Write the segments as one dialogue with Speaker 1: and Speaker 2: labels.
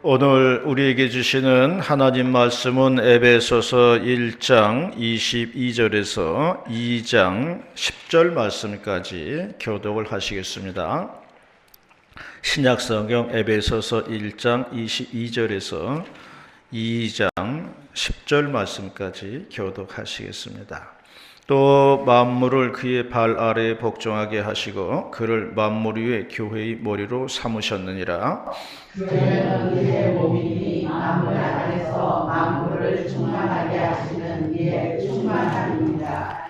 Speaker 1: 오늘 우리에게 주시는 하나님 말씀은 에베소서 1장 22절에서 2장 10절 말씀까지 교독을 하시겠습니다. 신약성경 에베소서 1장 22절에서 2장 10절 말씀까지 교독하시겠습니다. 또 만물을 그의 발 아래에 복종하게 하시고 그를 만물 위에 교회의 머리로 삼으셨느니라.
Speaker 2: 그는 그의 몸이니 만물 안에서 만물을 충만하게 하시는 이의 충만함입니다.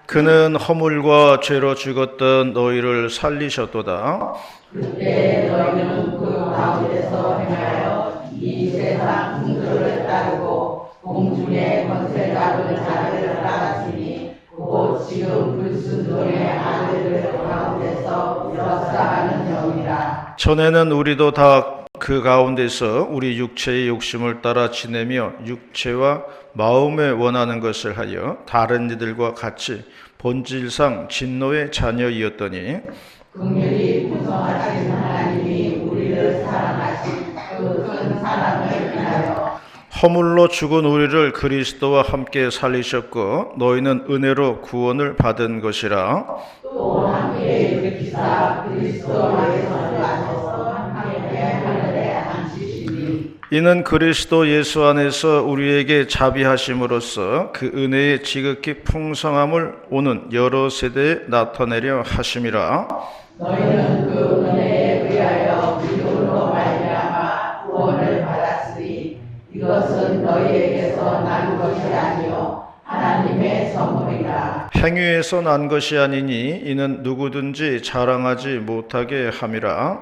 Speaker 1: 그는 허물과 죄로 죽었던 너희를 살리셨도다.
Speaker 2: 그때 너희는 그 가운데서 행하여 이 세상 풍조를 따르고 공중의 권세자들 자들을 따랐으니 곧 지금 불순종의 아들들 가운데서 역사하는 영이라.
Speaker 1: 전에는 우리도 다 그 가운데서 우리 육체의 욕심을 따라 지내며 육체와 마음에 원하는 것을 하여 다른 이들과 같이 본질상 진노의 자녀이었더니
Speaker 2: 긍휼히 풍성하신 하나님이 우리를 사랑하신 그 큰 사랑을 인하여
Speaker 1: 허물로 죽은 우리를 그리스도와 함께 살리셨고 너희는 은혜로 구원을 받은 것이라.
Speaker 2: 또 함께 일으키사 그리스도 안에서 함께 하늘에 앉히시니
Speaker 1: 이는 그리스도 예수 안에서 우리에게 자비하심으로써 그 은혜의 지극히 풍성함을 오는 여러 세대에 나타내려 하심이라.
Speaker 2: 너희는 그 은혜에 의하여 믿음으로 말미암아 구원을 받았으니 이것은 너희에게서 난 것이 아니요 하나님의 선물이라.
Speaker 1: 행위에서 난 것이 아니니 이는 누구든지 자랑하지 못하게 함이라.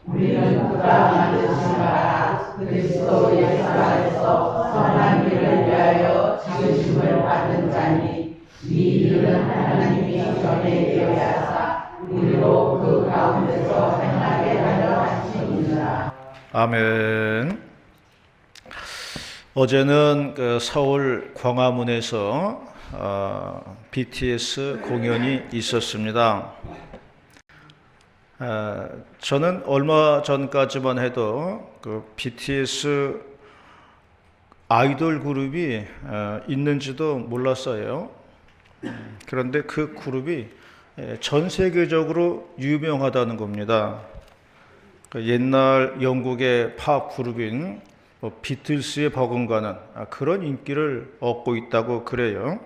Speaker 2: 우리는 그가 만드신 바라 그리스도 예수 안에서 선한 일을 위하여 지으심을 받은 자니 이 일은 하나님이 전에 예언하사 우리로 그 가운데서 행하게 하려 하심이니라.
Speaker 1: 아멘. 어제는 서울 광화문에서 BTS 공연이 있었습니다. 저는 얼마 전까지만 해도 그 BTS 아이돌 그룹이 있는지도 몰랐어요. 그런데 그 그룹이 전 세계적으로 유명하다는 겁니다. 옛날 영국의 팝 그룹인 비틀스에 버금가는 그런 인기를 얻고 있다고 그래요.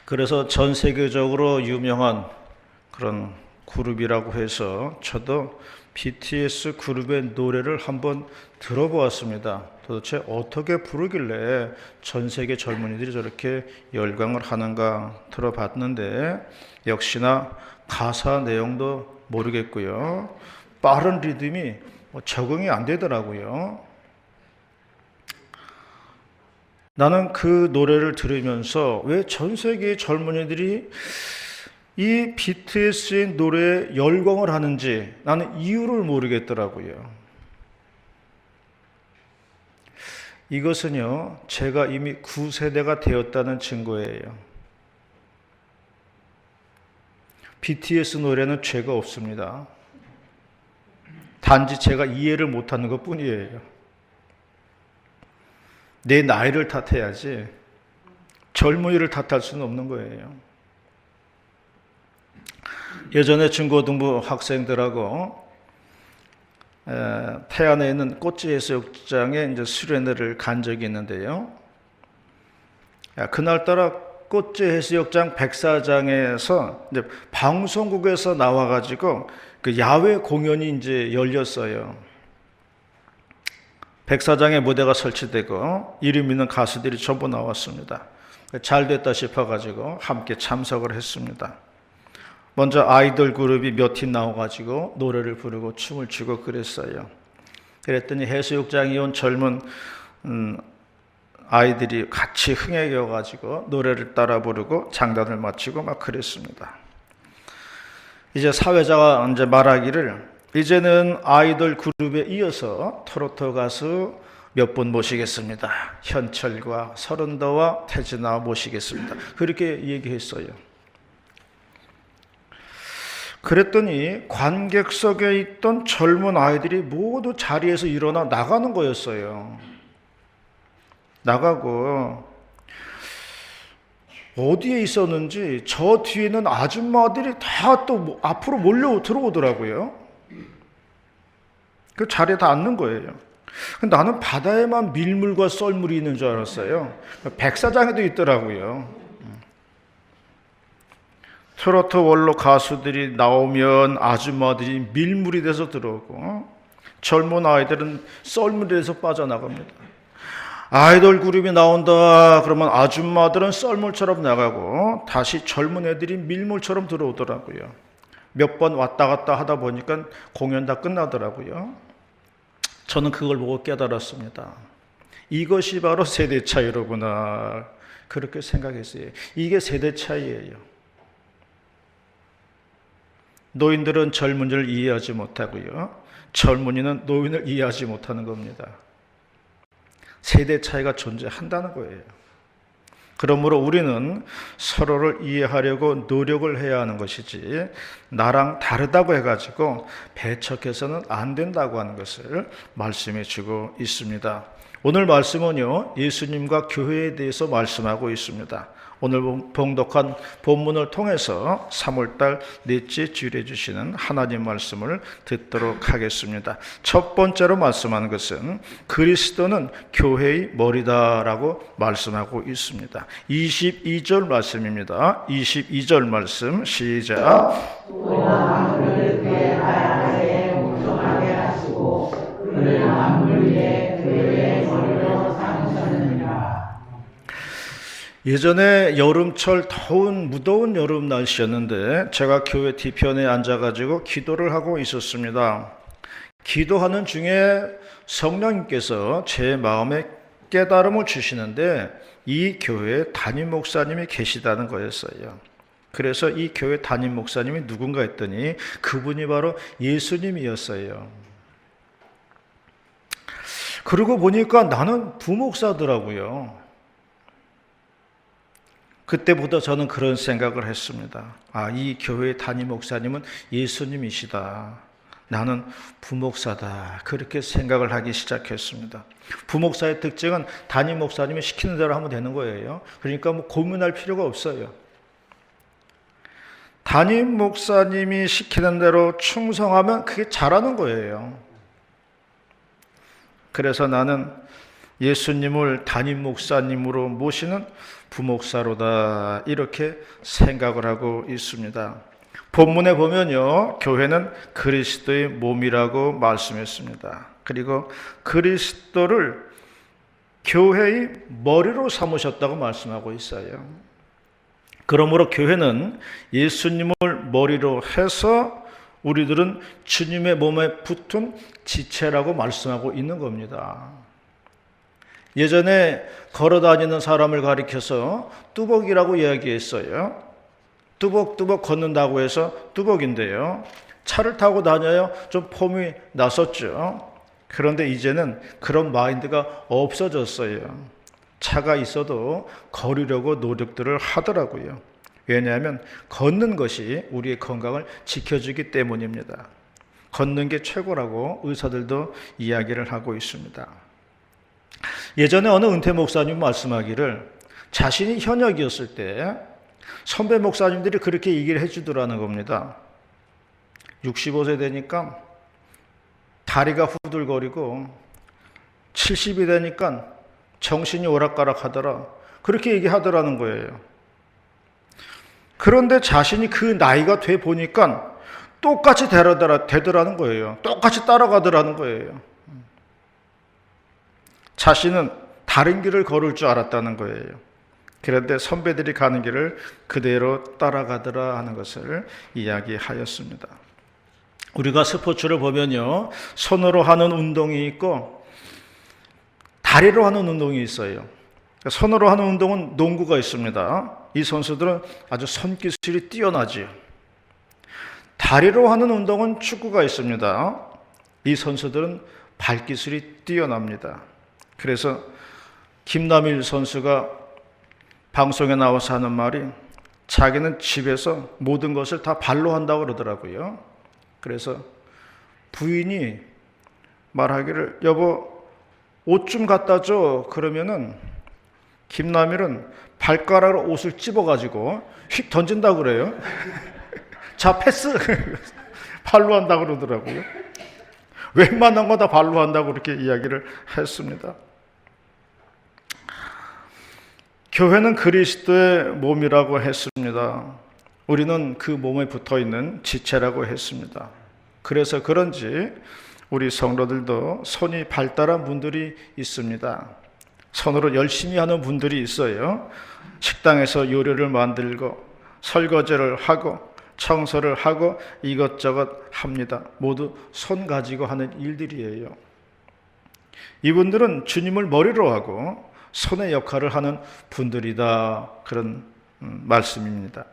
Speaker 1: 그래서 전 세계적으로 유명한 그런 그룹이라고 해서 저도 BTS 그룹의 노래를 한번 들어보았습니다. 도대체 어떻게 부르길래 전 세계 젊은이들이 저렇게 열광을 하는가 들어봤는데 역시나 가사 내용도 모르겠고요. 빠른 리듬이 적응이 안 되더라고요. 나는 그 노래를 들으면서 왜 전 세계의 젊은이들이 이 BTS의 노래에 열광을 하는지 나는 이유를 모르겠더라고요. 이것은요, 제가 이미 9세대가 되었다는 증거예요. BTS 노래는 죄가 없습니다. 단지 제가 이해를 못하는 것 뿐이에요. 내 나이를 탓해야지 젊은이를 탓할 수는 없는 거예요. 예전에 중고등부 학생들하고 태안에 있는 꽃지 해수욕장에 이제 수련회를 간 적이 있는데요. 그날따라 꽃지 해수욕장 백사장에서 이제 방송국에서 나와가지고 그 야외 공연이 이제 열렸어요. 백사장에 무대가 설치되고 이름 있는 가수들이 전부 나왔습니다. 잘 됐다 싶어가지고 함께 참석을 했습니다. 먼저 아이돌 그룹이 몇 팀 나와가지고 노래를 부르고 춤을 추고 그랬어요. 그랬더니 해수욕장에 온 젊은 아이들이 같이 흥해겨가지고 노래를 따라 부르고 장단을 마치고 막 그랬습니다. 이제 사회자가 이제 말하기를 이제는 아이돌 그룹에 이어서 트로트 가수 몇 분 모시겠습니다. 현철과 서른도와 태진아 모시겠습니다. 그렇게 얘기했어요. 그랬더니 관객석에 있던 젊은 아이들이 모두 자리에서 일어나 나가는 거였어요. 나가고 어디에 있었는지 저 뒤에는 아줌마들이 다 또 앞으로 몰려 들어오더라고요. 그 자리에 다 앉는 거예요. 나는 바다에만 밀물과 썰물이 있는 줄 알았어요. 백사장에도 있더라고요. 트로트 원로 가수들이 나오면 아줌마들이 밀물이 돼서 들어오고 젊은 아이들은 썰물이 돼서 빠져나갑니다. 아이돌 그룹이 나온다 그러면 아줌마들은 썰물처럼 나가고 다시 젊은 애들이 밀물처럼 들어오더라고요. 몇 번 왔다 갔다 하다 보니까 공연 다 끝나더라고요. 저는 그걸 보고 깨달았습니다. 이것이 바로 세대 차이로구나. 그렇게 생각했어요. 이게 세대 차이예요. 노인들은 젊은이를 이해하지 못하고요. 젊은이는 노인을 이해하지 못하는 겁니다. 세대 차이가 존재한다는 거예요. 그러므로 우리는 서로를 이해하려고 노력을 해야 하는 것이지 나랑 다르다고 해가지고 배척해서는 안 된다고 하는 것을 말씀해 주고 있습니다. 오늘 말씀은요, 예수님과 교회에 대해서 말씀하고 있습니다. 오늘 봉독한 본문을 통해서 3월달 넷째 주일에 주시는 하나님 말씀을 듣도록 하겠습니다. 첫 번째로 말씀하는 것은 그리스도는 교회의 머리다라고 말씀하고 있습니다. 22절 말씀입니다. 22절 말씀 시작.
Speaker 2: 만물을 그의 발 아래에 묵종하게 하시고 그를 만물 위에 교회의 머리로 삼으셨느니라.
Speaker 1: 예전에 여름철 무더운 여름 날씨였는데 제가 교회 뒤편에 앉아가지고 기도를 하고 있었습니다. 기도하는 중에 성령님께서 제 마음에 깨달음을 주시는데 이 교회에 담임 목사님이 계시다는 거였어요. 그래서 이 교회 담임 목사님이 누군가 했더니 그분이 바로 예수님이었어요. 그러고 보니까 나는 부목사더라고요. 그때부터 저는 그런 생각을 했습니다. 이 교회 담임 목사님은 예수님이시다. 나는 부목사다. 그렇게 생각을 하기 시작했습니다. 부목사의 특징은 담임 목사님이 시키는 대로 하면 되는 거예요. 그러니까 고민할 필요가 없어요. 담임 목사님이 시키는 대로 충성하면 그게 잘하는 거예요. 그래서 나는 예수님을 담임 목사님으로 모시는 부목사로다 이렇게 생각을 하고 있습니다. 본문에 보면요, 교회는 그리스도의 몸이라고 말씀했습니다. 그리고 그리스도를 교회의 머리로 삼으셨다고 말씀하고 있어요. 그러므로 교회는 예수님을 머리로 해서 우리들은 주님의 몸에 붙은 지체라고 말씀하고 있는 겁니다. 예전에 걸어다니는 사람을 가리켜서 뚜벅이라고 이야기했어요. 뚜벅뚜벅 걷는다고 해서 뚜벅인데요. 차를 타고 다녀요. 좀 폼이 났었죠. 그런데 이제는 그런 마인드가 없어졌어요. 차가 있어도 걸으려고 노력들을 하더라고요. 왜냐하면 걷는 것이 우리의 건강을 지켜주기 때문입니다. 걷는 게 최고라고 의사들도 이야기를 하고 있습니다. 예전에 어느 은퇴 목사님 말씀하기를 자신이 현역이었을 때 선배 목사님들이 그렇게 얘기를 해주더라는 겁니다. 65세 되니까 다리가 후들거리고 70이 되니까 정신이 오락가락하더라. 그렇게 얘기하더라는 거예요. 그런데 자신이 그 나이가 돼 보니까 똑같이 되더라는 거예요. 똑같이 따라가더라는 거예요. 자신은 다른 길을 걸을 줄 알았다는 거예요. 그런데 선배들이 가는 길을 그대로 따라가더라 하는 것을 이야기하였습니다. 우리가 스포츠를 보면요, 손으로 하는 운동이 있고 다리로 하는 운동이 있어요. 손으로 하는 운동은 농구가 있습니다. 이 선수들은 아주 손기술이 뛰어나지요. 다리로 하는 운동은 축구가 있습니다. 이 선수들은 발기술이 뛰어납니다. 그래서 김남일 선수가 방송에 나와서 하는 말이 자기는 집에서 모든 것을 다 발로 한다고 그러더라고요. 그래서 부인이 말하기를 여보 옷 좀 갖다 줘. 그러면은 김남일은 발가락으로 옷을 찝어가지고 휙 던진다고 그래요. 자 패스. 발로 한다고 그러더라고요. 웬만한 거 다 발로 한다고 그렇게 이야기를 했습니다. 교회는 그리스도의 몸이라고 했습니다. 우리는 그 몸에 붙어있는 지체라고 했습니다. 그래서 그런지 우리 성도들도 손이 발달한 분들이 있습니다. 손으로 열심히 하는 분들이 있어요. 식당에서 요리를 만들고 설거지를 하고 청소를 하고 이것저것 합니다. 모두 손 가지고 하는 일들이에요. 이분들은 주님을 머리로 하고 손의 역할을 하는 분들이다. 그런 말씀입니다.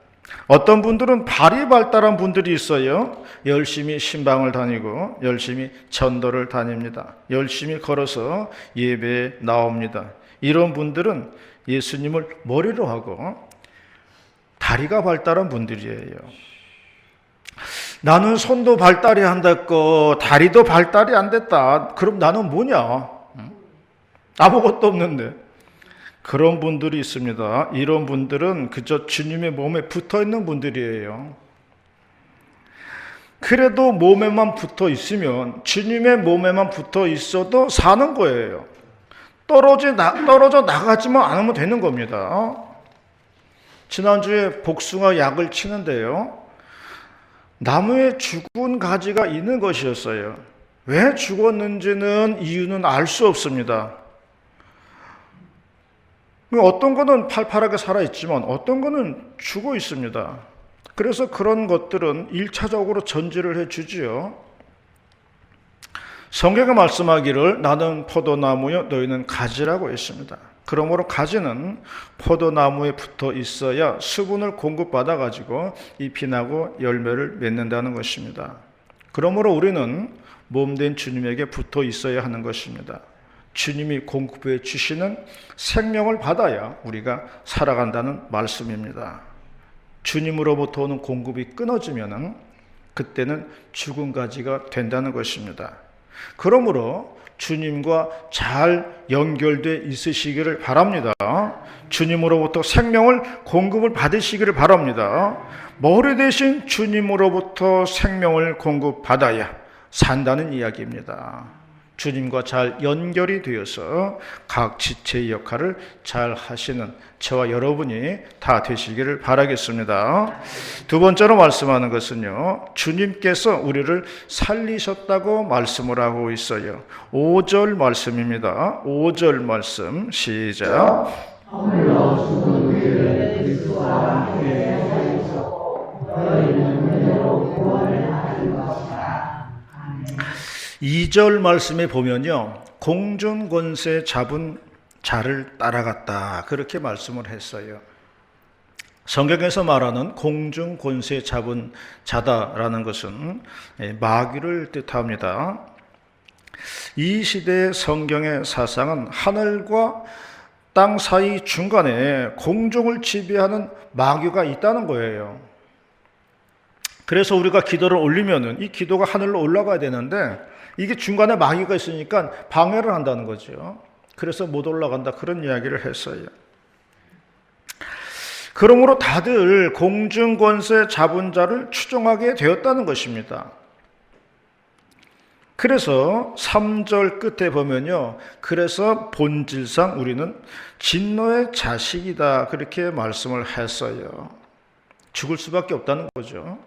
Speaker 1: 어떤 분들은 발이 발달한 분들이 있어요. 열심히 신방을 다니고 열심히 전도를 다닙니다. 열심히 걸어서 예배에 나옵니다. 이런 분들은 예수님을 머리로 하고 다리가 발달한 분들이에요. 나는 손도 발달이 안 됐고 다리도 발달이 안 됐다. 그럼 나는 뭐냐? 아무것도 없는데. 그런 분들이 있습니다. 이런 분들은 그저 주님의 몸에 붙어 있는 분들이에요. 그래도 몸에만 붙어 있으면, 주님의 몸에만 붙어 있어도 사는 거예요. 떨어져 나가지만 않으면 되는 겁니다. 지난주에 복숭아 약을 치는데요. 나무에 죽은 가지가 있는 것이었어요. 왜 죽었는지는 이유는 알 수 없습니다. 어떤 거는 팔팔하게 살아있지만 어떤 거는 죽어 있습니다. 그래서 그런 것들은 1차적으로 전지를 해주지요. 성경에 말씀하기를 나는 포도나무요 너희는 가지라고 했습니다. 그러므로 가지는 포도나무에 붙어 있어야 수분을 공급받아 가지고 잎이 나고 열매를 맺는다는 것입니다. 그러므로 우리는 몸된 주님에게 붙어 있어야 하는 것입니다. 주님이 공급해 주시는 생명을 받아야 우리가 살아간다는 말씀입니다. 주님으로부터 오는 공급이 끊어지면 그때는 죽은 가지가 된다는 것입니다. 그러므로 주님과 잘 연결되어 있으시기를 바랍니다. 주님으로부터 생명을 공급을 받으시기를 바랍니다. 머리 대신 주님으로부터 생명을 공급받아야 산다는 이야기입니다. 주님과 잘 연결이 되어서 각 지체의 역할을 잘 하시는 저와 여러분이 다 되시기를 바라겠습니다. 두 번째로 말씀하는 것은요, 주님께서 우리를 살리셨다고 말씀을 하고 있어요. 5절 말씀입니다. 5절 말씀 시작.
Speaker 2: 허물로 죽은 우리를 그리스도와 함께 살리셨고 너희는 은혜로 구원을 받은 것이다.
Speaker 1: 2절 말씀에 보면요, 공중권세 잡은 자를 따라갔다 그렇게 말씀을 했어요. 성경에서 말하는 공중권세 잡은 자다라는 것은 마귀를 뜻합니다. 이 시대의 성경의 사상은 하늘과 땅 사이 중간에 공중을 지배하는 마귀가 있다는 거예요. 그래서 우리가 기도를 올리면은 이 기도가 하늘로 올라가야 되는데 이게 중간에 마귀가 있으니까 방해를 한다는 거죠. 그래서 못 올라간다 그런 이야기를 했어요. 그러므로 다들 공중권세 잡은 자를 추종하게 되었다는 것입니다. 그래서 3절 끝에 보면요, 그래서 본질상 우리는 진노의 자식이다 그렇게 말씀을 했어요. 죽을 수밖에 없다는 거죠.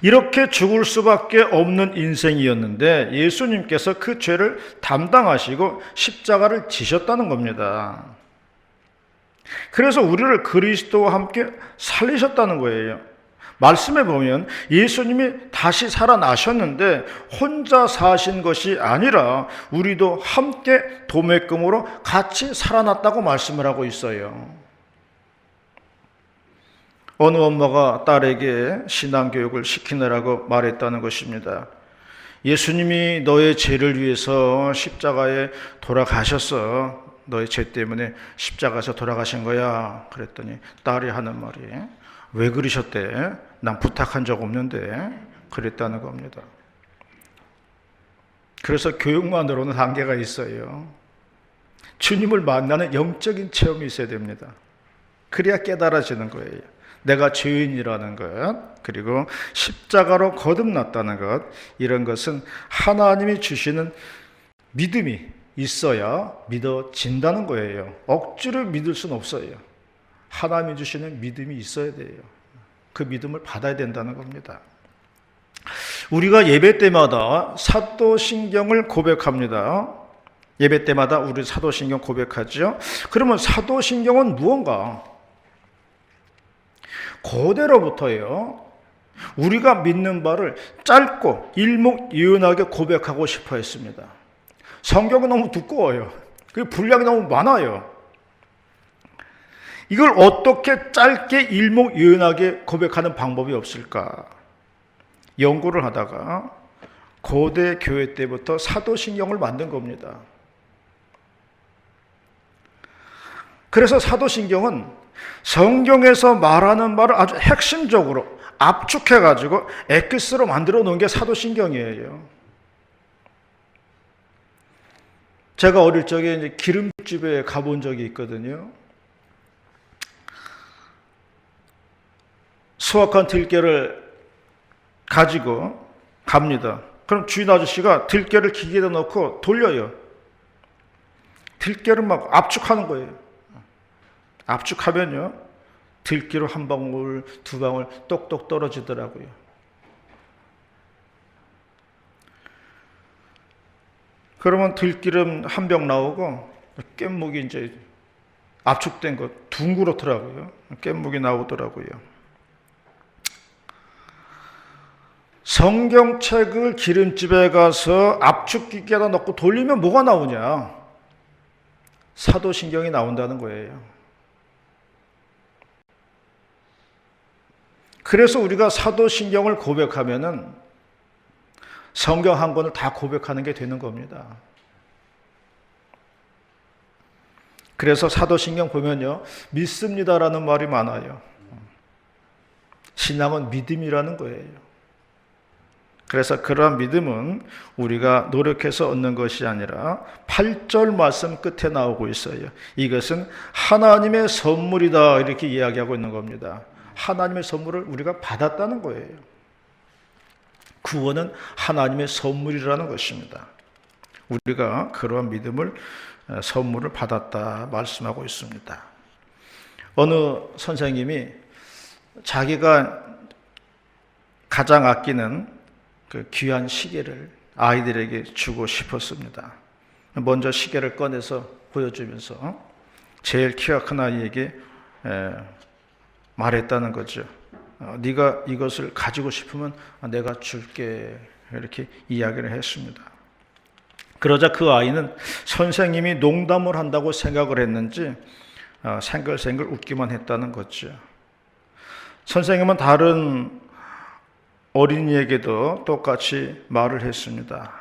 Speaker 1: 이렇게 죽을 수밖에 없는 인생이었는데 예수님께서 그 죄를 담당하시고 십자가를 지셨다는 겁니다. 그래서 우리를 그리스도와 함께 살리셨다는 거예요. 말씀에 보면 예수님이 다시 살아나셨는데 혼자 사신 것이 아니라 우리도 함께 도매금으로 같이 살아났다고 말씀을 하고 있어요. 어느 엄마가 딸에게 신앙교육을 시키느라고 말했다는 것입니다. 예수님이 너의 죄를 위해서 십자가에 돌아가셨어. 너의 죄 때문에 십자가에서 돌아가신 거야. 그랬더니 딸이 하는 말이 왜 그러셨대? 난 부탁한 적 없는데. 그랬다는 겁니다. 그래서 교육만으로는 한계가 있어요. 주님을 만나는 영적인 체험이 있어야 됩니다. 그래야 깨달아지는 거예요. 내가 죄인이라는 것, 그리고 십자가로 거듭났다는 것, 이런 것은 하나님이 주시는 믿음이 있어야 믿어진다는 거예요. 억지로 믿을 수는 없어요. 하나님이 주시는 믿음이 있어야 돼요. 그 믿음을 받아야 된다는 겁니다. 우리가 예배 때마다 사도신경을 고백합니다. 예배 때마다 우리 사도신경 고백하죠. 그러면 사도신경은 무언가? 고대로부터요, 우리가 믿는 바를 짧고 일목요연하게 고백하고 싶어 했습니다. 성경은 너무 두꺼워요. 그 분량이 너무 많아요. 이걸 어떻게 짧게 일목요연하게 고백하는 방법이 없을까? 연구를 하다가 고대 교회 때부터 사도신경을 만든 겁니다. 그래서 사도신경은 성경에서 말하는 말을 아주 핵심적으로 압축해가지고 엑스로 만들어 놓은 게 사도신경이에요. 제가 어릴 적에 이제 기름집에 가본 적이 있거든요. 수확한 들깨를 가지고 갑니다. 그럼 주인 아저씨가 들깨를 기계에다 넣고 돌려요. 들깨를 막 압축하는 거예요. 압축하면요, 들깨로 한 방울, 두 방울 똑똑 떨어지더라고요. 그러면 들기름 한 병 나오고 깻묵이 이제 압축된 거 둥그렇더라고요. 깻묵이 나오더라고요. 성경책을 기름집에 가서 압축기계에다 넣고 돌리면 뭐가 나오냐? 사도신경이 나온다는 거예요. 그래서 우리가 사도신경을 고백하면은 성경 한 권을 다 고백하는 게 되는 겁니다. 그래서 사도신경 보면요, 믿습니다라는 말이 많아요. 신앙은 믿음이라는 거예요. 그래서 그러한 믿음은 우리가 노력해서 얻는 것이 아니라 8절 말씀 끝에 나오고 있어요. 이것은 하나님의 선물이다, 이렇게 이야기하고 있는 겁니다. 하나님의 선물을 우리가 받았다는 거예요. 구원은 하나님의 선물이라는 것입니다. 우리가 그러한 믿음을, 선물을 받았다 말씀하고 있습니다. 어느 선생님이 자기가 가장 아끼는 그 귀한 시계를 아이들에게 주고 싶었습니다. 먼저 시계를 꺼내서 보여주면서 제일 키가 큰 아이에게 말했다는 거죠. 네가 이것을 가지고 싶으면 내가 줄게, 이렇게 이야기를 했습니다. 그러자 그 아이는 선생님이 농담을 한다고 생각을 했는지 생글생글 웃기만 했다는 거죠. 선생님은 다른 어린이에게도 똑같이 말을 했습니다.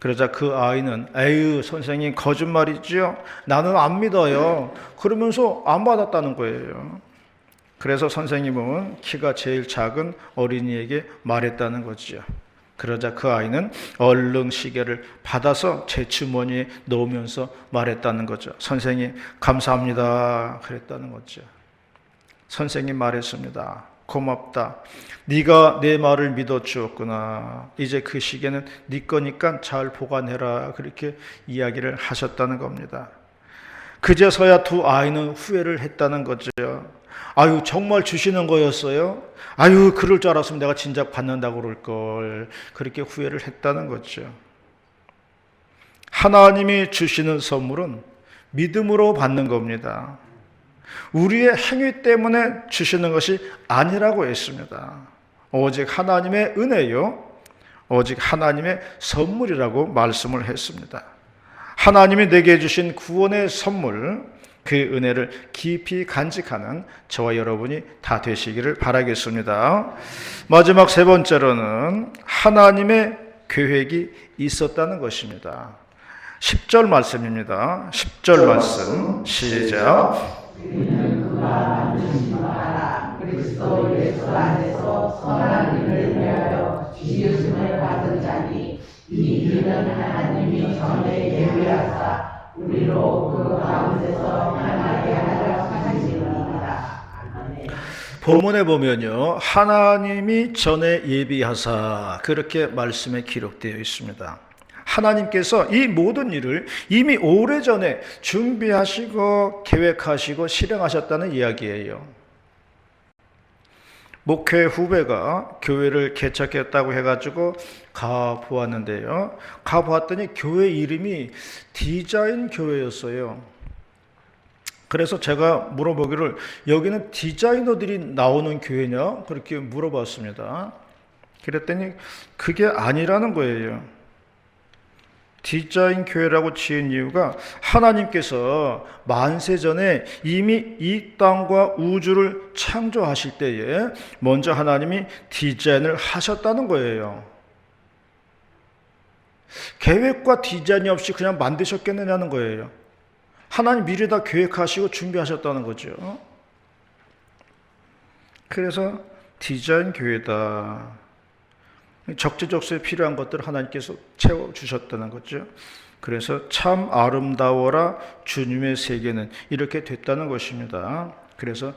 Speaker 1: 그러자 그 아이는 에휴, 선생님 거짓말이지요? 나는 안 믿어요. 그러면서 안 받았다는 거예요. 그래서 선생님은 키가 제일 작은 어린이에게 말했다는 거죠. 그러자 그 아이는 얼른 시계를 받아서 제 주머니에 넣으면서 말했다는 거죠. 선생님 감사합니다, 그랬다는 거죠. 선생님 말했습니다. 고맙다. 네가 내 말을 믿어 주었구나. 이제 그 시계는 네 거니까 잘 보관해라, 그렇게 이야기를 하셨다는 겁니다. 그제서야 두 아이는 후회를 했다는 거죠. 아유, 정말 주시는 거였어요? 아유, 그럴 줄 알았으면 내가 진작 받는다고 그럴 걸. 그렇게 후회를 했다는 거죠. 하나님이 주시는 선물은 믿음으로 받는 겁니다. 우리의 행위 때문에 주시는 것이 아니라고 했습니다. 오직 하나님의 은혜요, 오직 하나님의 선물이라고 말씀을 했습니다. 하나님이 내게 주신 구원의 선물, 그 은혜를 깊이 간직하는 저와 여러분이 다 되시기를 바라겠습니다. 마지막 세 번째로는 하나님의 계획이 있었다는 것입니다. 10절 말씀입니다. 10절 말씀 시작.
Speaker 2: 우리는 그가 만드신 바라 그리스도 예수 안에서 선한 일을 위하여 지으심을 받은 자니 이 일은 하나님이 전에 예비하사 우리로 그 가운데서 행하게 하려 하심이니라. 아멘.
Speaker 1: 본문에 보면요, 하나님이 전에 예비하사 그렇게 말씀에 기록되어 있습니다. 하나님께서 이 모든 일을 이미 오래전에 준비하시고 계획하시고 실행하셨다는 이야기예요. 목회 후배가 교회를 개척했다고 해가지고 가보았는데요. 가보았더니 교회 이름이 디자인 교회였어요. 그래서 제가 물어보기를 여기는 디자이너들이 나오는 교회냐? 그렇게 물어봤습니다. 그랬더니 그게 아니라는 거예요. 디자인 교회라고 지은 이유가 하나님께서 만세전에 이미 이 땅과 우주를 창조하실 때에 먼저 하나님이 디자인을 하셨다는 거예요. 계획과 디자인이 없이 그냥 만드셨겠느냐는 거예요. 하나님 미리 다 계획하시고 준비하셨다는 거죠. 그래서 디자인 교회다. 적재적소에 필요한 것들을 하나님께서 채워주셨다는 거죠. 그래서 참 아름다워라 주님의 세계는 이렇게 됐다는 것입니다. 그래서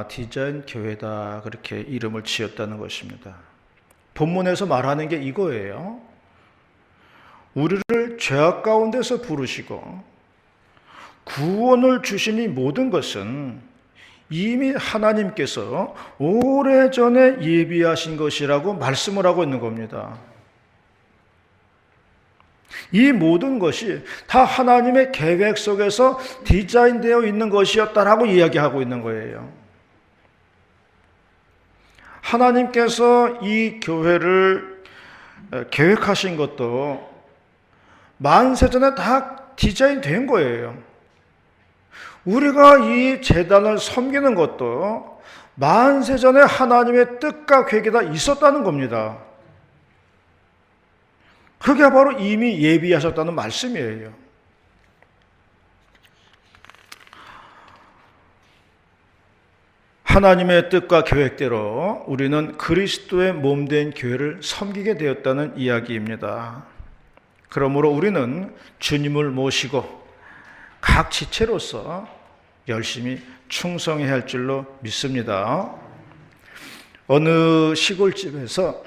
Speaker 1: 디자인 교회다 그렇게 이름을 지었다는 것입니다. 본문에서 말하는 게 이거예요. 우리를 죄악 가운데서 부르시고 구원을 주신 이 모든 것은 이미 하나님께서 오래전에 예비하신 것이라고 말씀을 하고 있는 겁니다. 이 모든 것이 다 하나님의 계획 속에서 디자인되어 있는 것이었다라고 이야기하고 있는 거예요. 하나님께서 이 교회를 계획하신 것도 만세전에 다 디자인된 거예요. 우리가 이 제단을 섬기는 것도 만세전에 하나님의 뜻과 계획이 다 있었다는 겁니다. 그게 바로 이미 예비하셨다는 말씀이에요. 하나님의 뜻과 계획대로 우리는 그리스도의 몸된 교회를 섬기게 되었다는 이야기입니다. 그러므로 우리는 주님을 모시고 각 지체로서 열심히 충성해야 할 줄로 믿습니다. 어느 시골집에서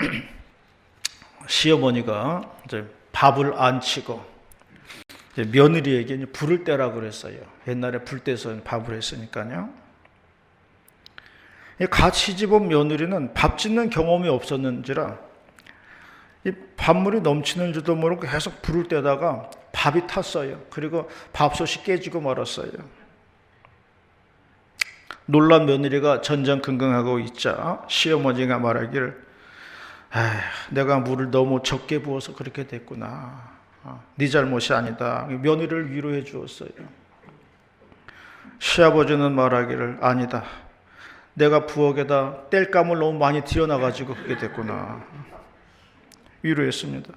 Speaker 1: 시어머니가 이제 밥을 안 치고 이제 며느리에게 불을 떼라 그랬어요. 옛날에 불 떼서 밥을 했으니까요. 같이 집온 며느리는 밥 짓는 경험이 없었는지라 이 밥물이 넘치는 줄도 모르고 계속 불을 떼다가 밥이 탔어요. 그리고 밥솥이 깨지고 말았어요. 놀란 며느리가 전전긍긍하고 있자 시어머니가 말하기를 내가 물을 너무 적게 부어서 그렇게 됐구나. 네 잘못이 아니다. 며느리를 위로해 주었어요. 시아버지는 말하기를 아니다. 내가 부엌에다 땔감을 너무 많이 들여놔가지고 그렇게 됐구나. 위로했습니다.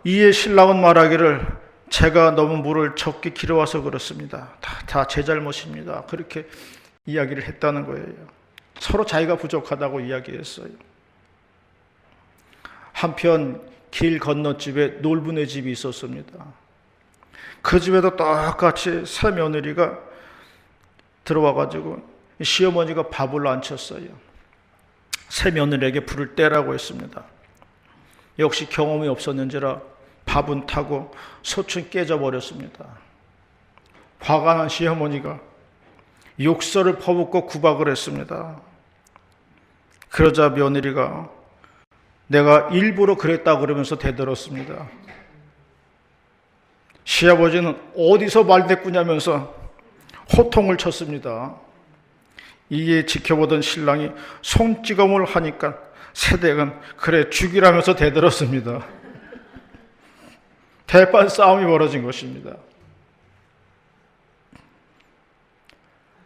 Speaker 1: 이에 신랑은 말하기를 제가 너무 물을 적게 길어와서 그렇습니다. 다 제 잘못입니다. 그렇게 이야기를 했다는 거예요. 서로 자기가 부족하다고 이야기했어요. 한편 길 건너집에 놀부네 집이 있었습니다. 그 집에도 똑같이 새 며느리가 들어와가지고 시어머니가 밥을 안 쳤어요. 새 며느리에게 불을 떼라고 했습니다. 역시 경험이 없었는지라 밥은 타고 솥은 깨져버렸습니다. 화가 난 시어머니가 욕설을 퍼붓고 구박을 했습니다. 그러자 며느리가 내가 일부러 그랬다 그러면서 대들었습니다. 시아버지는 어디서 말대꾸냐면서 호통을 쳤습니다. 이에 지켜보던 신랑이 손찌검을 하니까 새댁은 그래 죽이라면서 대들었습니다. 대판 싸움이 벌어진 것입니다.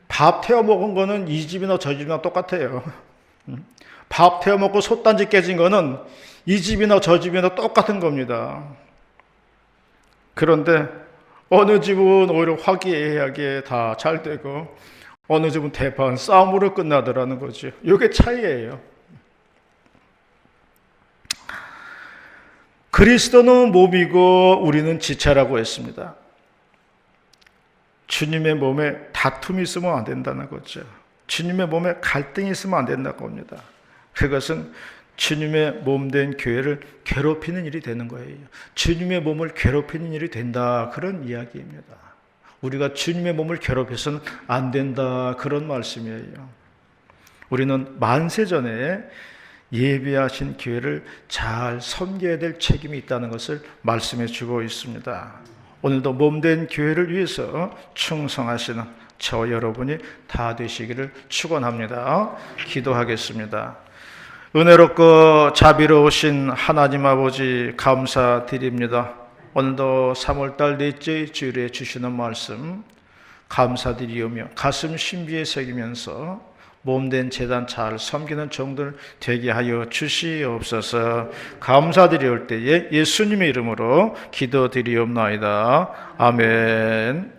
Speaker 1: 밥 태워 먹은 거는 이 집이나 저 집이나 똑같아요. 밥 태워 먹고 솥단지 깨진 거는 이 집이나 저 집이나 똑같은 겁니다. 그런데 어느 집은 오히려 화기애애하게 다 잘 되고 어느 집은 대판 싸움으로 끝나더라는 거죠. 이게 차이예요. 그리스도는 몸이고 우리는 지체라고 했습니다. 주님의 몸에 다툼이 있으면 안 된다는 거죠. 주님의 몸에 갈등이 있으면 안 된다고 합니다. 그것은 주님의 몸된 교회를 괴롭히는 일이 되는 거예요. 주님의 몸을 괴롭히는 일이 된다, 그런 이야기입니다. 우리가 주님의 몸을 괴롭혀서는 안 된다, 그런 말씀이에요. 우리는 만세전에 예비하신 교회를 잘 섬겨야 될 책임이 있다는 것을 말씀해 주고 있습니다. 오늘도 몸된 교회를 위해서 충성하시는 저 여러분이 다 되시기를 축원합니다. 기도하겠습니다. 은혜롭고 자비로우신 하나님 아버지 감사드립니다. 오늘도 3월달 넷째 주일에 주시는 말씀 감사드리오며 가슴 신비에 새기면서 몸된 제단 잘 섬기는 종들 되게 하여 주시옵소서. 감사드리올 때에 예수님의 이름으로 기도드리옵나이다. 아멘.